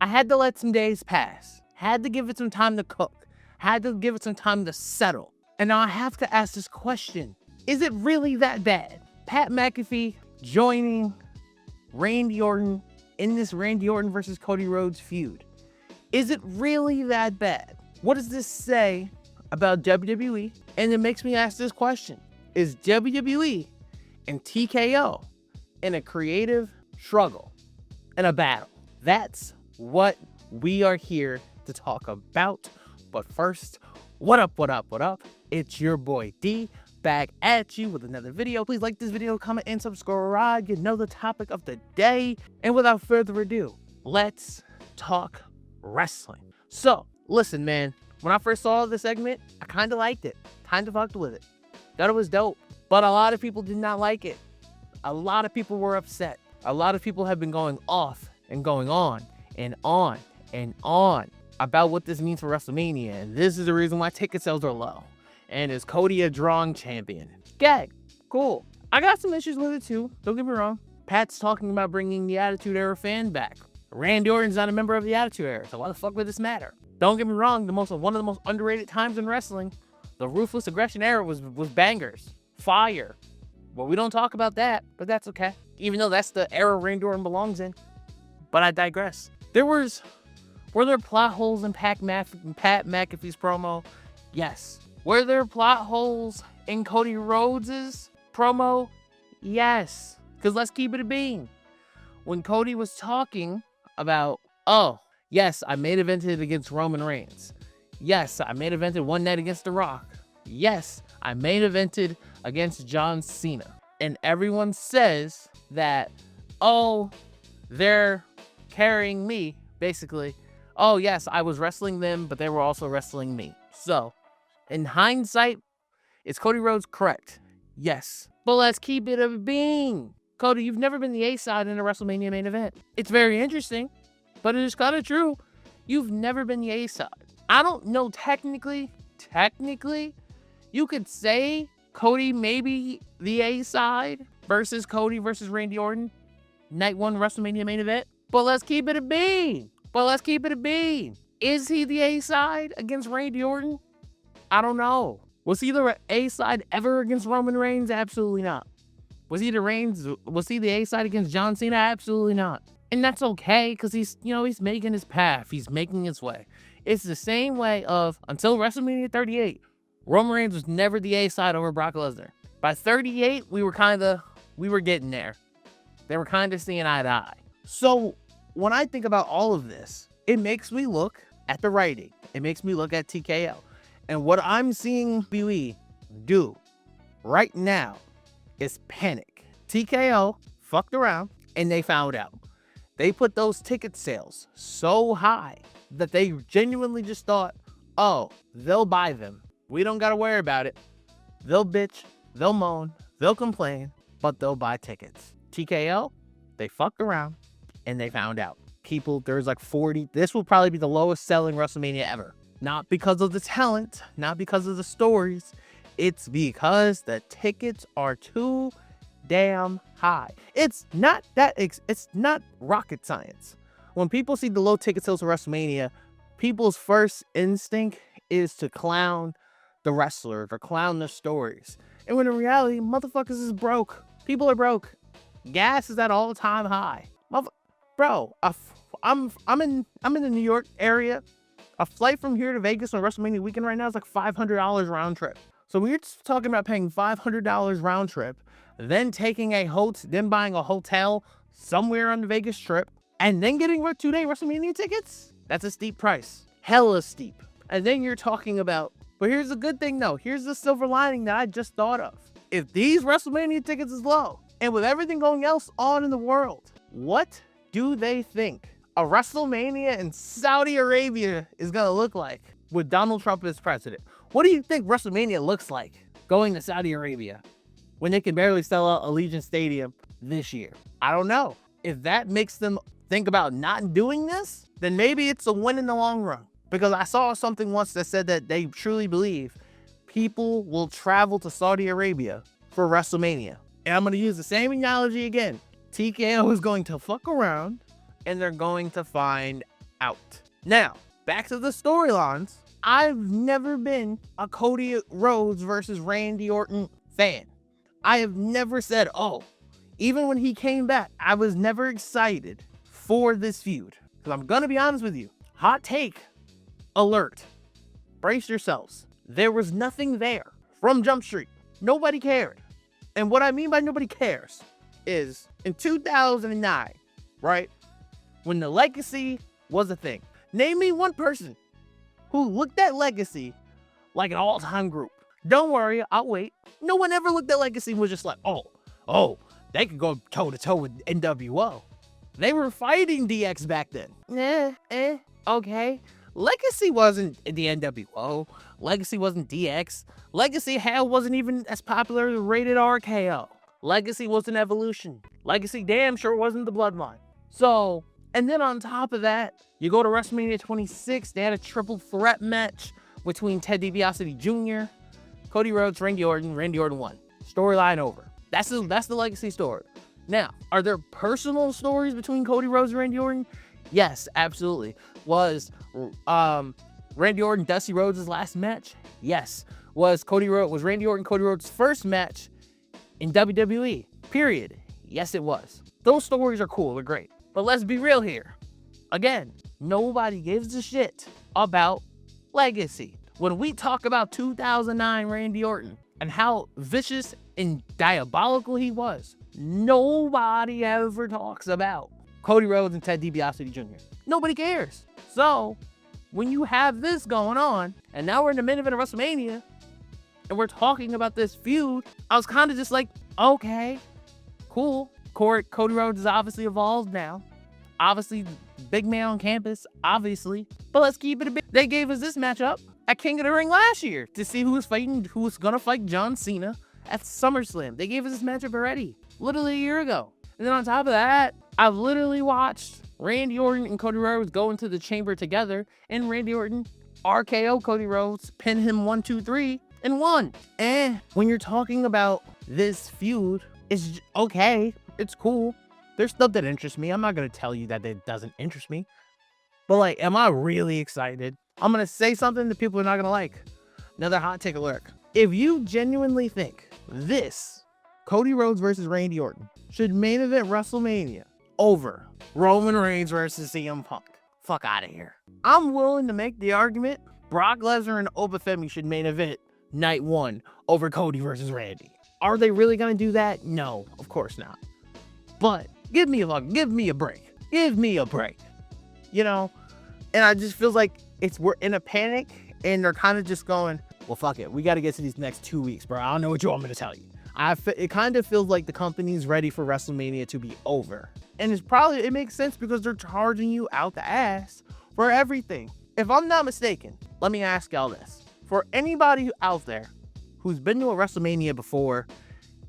I had to let some days pass. Had to give it some time to cook. Had to give it some time to settle. And now I have to ask this question. Is it really that bad? Pat McAfee joining Randy Orton in this Randy Orton versus Cody Rhodes feud. Is it really that bad? What does this say about WWE? And it makes me ask this question. Is WWE and TKO in a creative struggle, in a battle? That's what we are here to talk about. But first, what up, what up, what up? It's your boy D, back at you with another video. Please like this video, comment, and subscribe. You know the topic of the day. And without further ado, let's talk wrestling. So, listen, man. When I first saw this segment, I kind of liked it. Kind of fucked with it. Thought it was dope. But a lot of people did not like it. A lot of people were upset. A lot of people have been going off and going on and on and on about what this means for WrestleMania. And this is the reason why ticket sales are low. And is Cody a drawing champion? Okay, cool. I got some issues with it too. Don't get me wrong. Pat's talking about bringing the Attitude Era fan back. Randy Orton's not a member of the Attitude Era, so why the fuck would this matter? Don't get me wrong. One of the most underrated times in wrestling, the Ruthless Aggression Era was bangers, fire. Well, we don't talk about that, but that's okay. Even though that's the era Randy Orton belongs in. But I digress. Were there plot holes in Pat McAfee's promo? Yes. Were there plot holes in Cody Rhodes' promo? Yes. Because let's keep it a bean. When Cody was talking about, oh, yes, I main evented against Roman Reigns. Yes, I main evented one night against The Rock. Yes, I main evented against John Cena. And everyone says that, oh, they're carrying me, basically. Oh, yes, I was wrestling them, but they were also wrestling me. So, in hindsight, is Cody Rhodes correct? Yes. But let's keep it a bean. Cody, you've never been the A-side in a WrestleMania main event. It's very interesting, but it is kind of true. You've never been the A-side. I don't know technically, you could say Cody maybe the A-side versus Cody versus Randy Orton. Night 1 WrestleMania main event. But let's keep it a bean. Is he the A-side against Randy Orton? I don't know. Was he the A-side ever against Roman Reigns? Absolutely not. Was he the A-side against John Cena? Absolutely not. And that's okay, because he's making his path. He's making his way. It's the same way of, until WrestleMania 38, Roman Reigns was never the A-side over Brock Lesnar. By 38, we were getting there. They were kind of seeing eye to eye. So, when I think about all of this, it makes me look at the writing. It makes me look at TKO. And what I'm seeing WWE do right now is panic. TKO fucked around and they found out. They put those ticket sales so high that they genuinely just thought, oh, they'll buy them. We don't got to worry about it. They'll bitch, they'll moan, they'll complain, but they'll buy tickets. TKO, they fucked around and they found out. There's like 40. This will probably be the lowest selling WrestleMania ever. Not because of the talent, not because of the stories. It's because the tickets are too damn high. It's not rocket science. When people see the low ticket sales for WrestleMania, people's first instinct is to clown the wrestlers or clown the stories. And when in reality, motherfuckers is broke. People are broke. Gas is at all-time high. Bro, I'm in the New York area. A flight from here to Vegas on WrestleMania weekend right now is like $500 round trip. So when you're talking about paying $500 round trip, then then buying a hotel somewhere on the Vegas Strip, and then getting 2-day WrestleMania tickets, that's a steep price. Hella steep. And then you're talking about, but here's the good thing though. Here's the silver lining that I just thought of. If these WrestleMania tickets is low, and with everything going else on in the world, what do they think a WrestleMania in Saudi Arabia is going to look like with Donald Trump as president? What do you think WrestleMania looks like going to Saudi Arabia when they can barely sell out Allegiant Stadium this year? I don't know. If that makes them think about not doing this, then maybe it's a win in the long run. Because I saw something once that said that they truly believe people will travel to Saudi Arabia for WrestleMania. And I'm going to use the same analogy again. TKO is going to fuck around and they're going to find out. Now, back to the storylines. I've never been a Cody Rhodes versus Randy Orton fan. I have never said, oh, even when he came back, I was never excited for this feud. Because I'm going to be honest with you. Hot take alert. Brace yourselves. There was nothing there from Jump Street. Nobody cared. And what I mean by nobody cares is in 2009, right? When the Legacy was a thing. Name me one person who looked at Legacy like an all-time group. Don't worry, I'll wait. No one ever looked at Legacy and was just like, oh, they could go toe-to-toe with NWO. They were fighting DX back then. Okay. Legacy wasn't the NWO. Legacy wasn't DX. Legacy, hell, wasn't even as popular as rated RKO. Legacy wasn't Evolution. Legacy damn sure wasn't the Bloodline. So, and then on top of that, you go to WrestleMania 26, they had a triple threat match between Ted DiBiase Jr., Cody Rhodes, Randy Orton won. Storyline over. That's the Legacy story. Now, are there personal stories between Cody Rhodes and Randy Orton? Yes, absolutely. Was Randy Orton Dusty Rhodes' last match? Yes. Was Randy Orton Cody Rhodes' first match in WWE? Period. Yes, it was. Those stories are cool. They're great. But let's be real here. Again, nobody gives a shit about Legacy. When we talk about 2009 Randy Orton and how vicious and diabolical he was, nobody ever talks about Cody Rhodes and Ted DiBiase Jr. Nobody cares. So, when you have this going on, and now we're in the main event of WrestleMania, and we're talking about this feud, I was kind of just like, okay, cool. Cody Rhodes is obviously evolved now. Obviously, big man on campus, obviously. But let's keep it a bit. They gave us this matchup at King of the Ring last year to see who was gonna fight John Cena at SummerSlam. They gave us this matchup already, literally a year ago. And then on top of that, I've literally watched Randy Orton and Cody Rhodes go into the chamber together, and Randy Orton RKO Cody Rhodes, pin him 1, 2, 3, and won. And when you're talking about this feud, it's okay, it's cool. There's stuff that interests me. I'm not gonna tell you that it doesn't interest me. But like, am I really excited? I'm gonna say something that people are not gonna like. Another hot take alert. If you genuinely think this Cody Rhodes versus Randy Orton should main event WrestleMania over Roman Reigns versus CM Punk, fuck out of here. I'm willing to make the argument Brock Lesnar and Obafemi should main event night 1 over Cody versus Randy. Are they really gonna do that? No, of course not. But give me a break. Give me a break. You know? And I just feel like we're in a panic and they're kind of just going, well, fuck it. We got to get to these next 2 weeks, bro. I don't know what you want me to tell you. It kind of feels like the company's ready for WrestleMania to be over. And it makes sense because they're charging you out the ass for everything. If I'm not mistaken, let me ask y'all this. For anybody out there who's been to a WrestleMania before,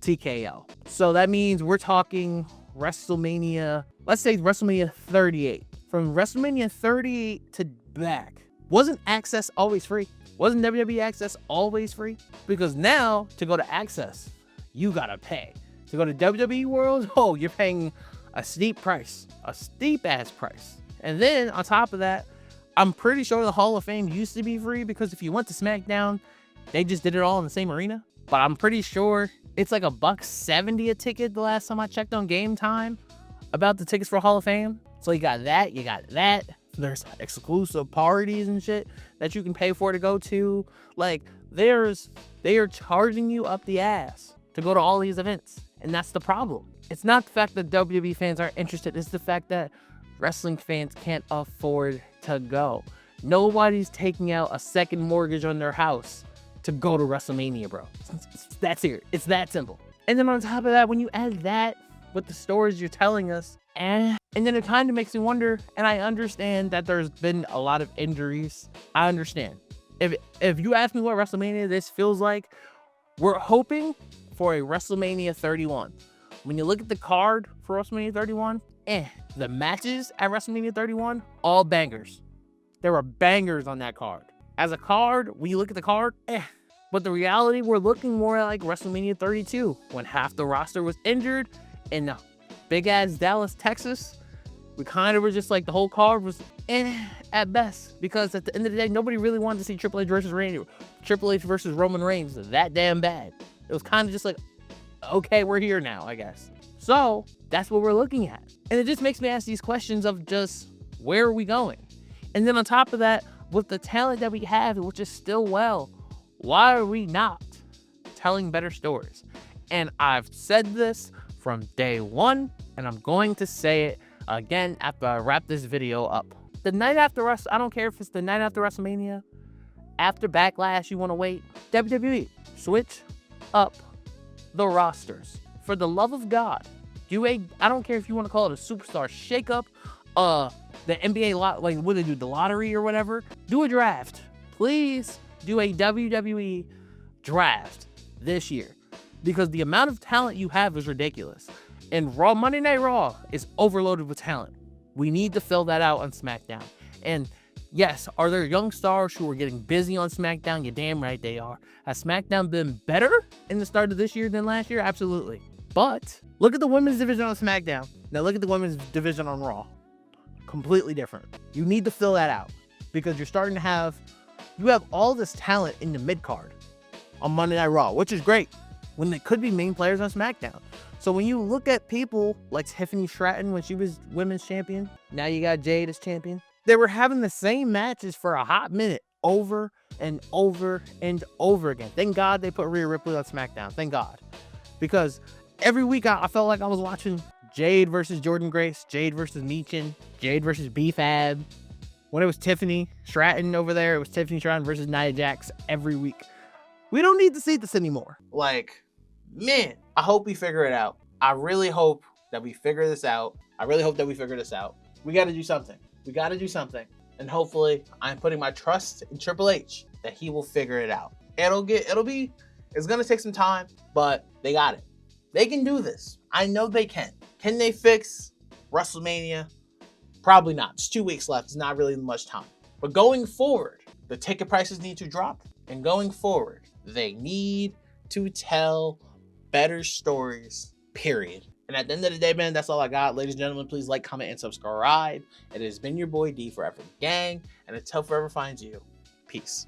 TKO. So that means we're talking WrestleMania, let's say WrestleMania 38. From WrestleMania 38 to back, wasn't Access always free? Wasn't WWE Access always free? Because now, to go to Access, you gotta pay. To go to WWE World, oh, you're paying a steep price. A steep-ass price. And then, on top of that, I'm pretty sure the Hall of Fame used to be free because if you went to SmackDown, they just did it all in the same arena. But I'm pretty sure it's like $1.70 a ticket the last time I checked on Game Time about the tickets for Hall of Fame. So you got that. There's exclusive parties and shit that you can pay for to go to. Like, they are charging you up the ass to go to all these events. And that's the problem. It's not the fact that WWE fans aren't interested. It's the fact that wrestling fans can't afford to go. Nobody's taking out a second mortgage on their house to go to WrestleMania, bro. That's it. It's that simple. And then on top of that, when you add that with the stories you're telling us, and then it kind of makes me wonder, and I understand that there's been a lot of injuries. I understand. If you ask me what WrestleMania this feels like, we're hoping for a WrestleMania 31. When you look at the card for WrestleMania 31, the matches at WrestleMania 31, all bangers. There were bangers on that card. As a card, when you look at the card, But the reality, we're looking more like WrestleMania 32, when half the roster was injured in big-ass Dallas, Texas. We kind of were just like, the whole card was at best, because at the end of the day, nobody really wanted to see Triple H versus Roman Reigns that damn bad. It was kind of just like, okay, we're here now, I guess. So that's what we're looking at. And it just makes me ask these questions of just, where are we going? And then on top of that, with the talent that we have, which is still why are we not telling better stories? And I've said this from day one, and I'm going to say it again after I wrap this video up. The night after I don't care if it's the night after WrestleMania, after Backlash, you want to wait. WWE, switch up the rosters. For the love of God, I don't care if you want to call it a superstar shakeup, the NBA lot, like what they do, the lottery or whatever. Do a draft. Please do a WWE draft this year, because the amount of talent you have is ridiculous. And Monday Night Raw is overloaded with talent. We need to fill that out on SmackDown. And yes, are there young stars who are getting busy on SmackDown? You're damn right they are. Has SmackDown been better in the start of this year than last year? Absolutely. But look at the women's division on SmackDown. Now look at the women's division on Raw. Completely different. You need to fill that out, because you're starting to have all this talent in the mid-card on Monday Night Raw, which is great, when they could be main players on SmackDown. So when you look at people like Tiffany Stratton when she was women's champion, now you got Jade as champion, they were having the same matches for a hot minute over and over and over again. Thank God they put Rhea Ripley on SmackDown. Thank God. Because every week I felt like I was watching Jade versus Jordynne Grace, Jade versus Meechin, Jade versus B-Fab. When it was Tiffany Stratton over there, it was Tiffany Stratton versus Nia Jax every week. We don't need to see this anymore. Like, man, I hope we figure it out. I really hope that we figure this out. We got to do something. And hopefully I'm putting my trust in Triple H that he will figure it out. It's going to take some time, but they got it. They can do this. I know they can. Can they fix WrestleMania? Probably not. It's 2 weeks left. It's not really much time. But going forward, the ticket prices need to drop. And going forward, they need to tell better stories, period. And at the end of the day, man, that's all I got. Ladies and gentlemen, please like, comment, and subscribe. It has been your boy D, Forever Gang. And until forever finds you, peace.